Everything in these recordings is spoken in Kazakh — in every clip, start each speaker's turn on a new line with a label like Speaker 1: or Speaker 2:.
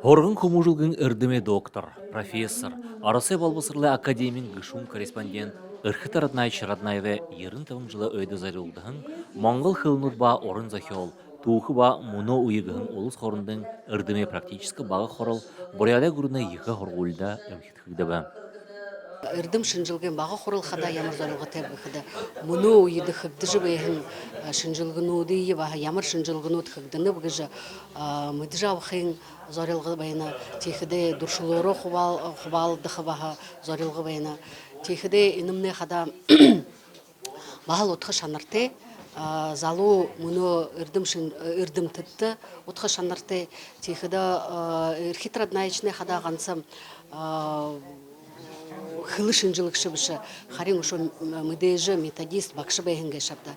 Speaker 1: Хоргын көмужілгін үрдіме доктор, профессор, арасы балбысырлы академин гышун корреспондент, ырхытар Раднайчы Раднаеве ерін тывың жылы өйді зарылдығын, Моңғол хылнуд ба орын захиол, туухы ба муно уйығығын олыс хорындың үрдіме практическі бағы хорыл, боряда күріне егі хоргулда өмкетхігді ба.
Speaker 2: Ирдым шинжилген бага хорол хада ямар зорилго теб хада муну уйды хыгды жыбыйын шинжилгыну дии ба ямар шинжилгыну хыгдыны бгыжа мыджав хин зорилго байна техиде дуршулоро хубал дхабаха зорилго байна техиде инымне хада бахал утха шанарте залу муну ирдым тытты утха шанарте техида ирхитраднаичне хада ганцам хылы шинжилыкшы біші, харин ұшын мүдейжі методист бақшы бәйінге шапта.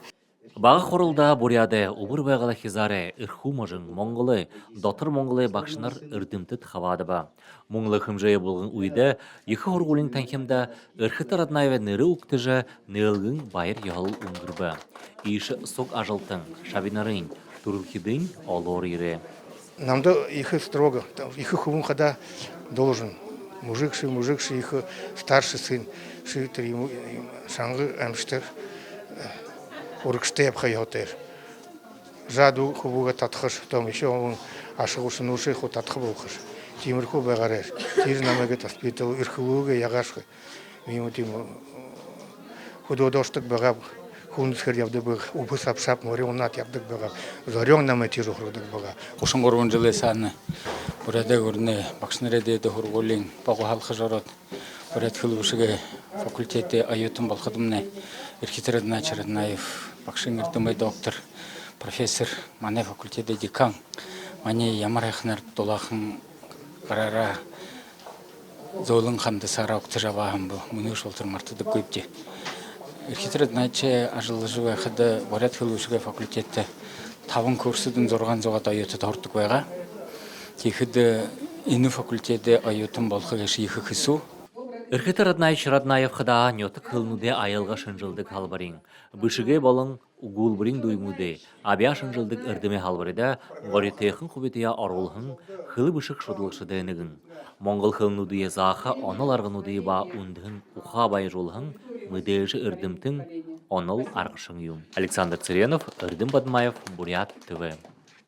Speaker 1: Бағы хорылда буряды убыр бағалы хизаре үрху можын Моңғылы, дотыр Моңғылы бақшынар үрдімтіт хавады ба. Моңғылы хымжайы болғын уйды, екі хоргулин танкемда үрхітар Раднаеве ныры уктыжы нылгын байыр яғыл ұңғыр ба. Иші сок ажылтын, шабинарын, турылхидын олор ире.
Speaker 3: Намда их строго, их хумун хада должен. Мужик, их старший сын, ему шангы амштер, уркштеп хайотер. Жаду хубуга татхаш, там еще он ашагушин уши хо татхабухаш. Тимирху багареш, тир намегет аспитал ирхулуга ягашхы. Мимо тиму худодоштык багаб. Хунсхер явдык баг, убысап-шап морионат явдык бага, зорён наме тирухрудык бага.
Speaker 4: Ошон горун жылы саны, burada görüne bakşnırede de hurgulin, bağı halkı jarot, burada хылбышыга факультете ayutun balxadımne, Ирхитар Раднайчы Раднаев, bakşıngırдымы доктор, профессор, мане факультете декан, мане ямарахнар долахын қарара зойлын ханды сара оқты жабағын бұл, мұны шолтыр мартыды көпте. Ирхитар Раднайчы ажылыжы хады борят хылбышыга факультетте табын курсыдың зорған зоғат айуты торттық байға. Техиде ины факультете айутын балқы кеші ехі қысу.
Speaker 1: Ирхитар Раднайчы Раднаев хада нетік хылнуде айылға шынжылдық халбарин. Бішіге болың угулбырин дуймуде. Абия шынжылдық үрдіме халбарида ғоритеқін құбетея арулғын хылы бішік шудылықшы дәнігін. Моңғол хылнудые заха оныларғынудые ба ундығын уха бай жолғын мүдейші үрдімтін оныл арғышың юм. Александр Цыренов, Үрдім Бадмаев, Бурят ТВ.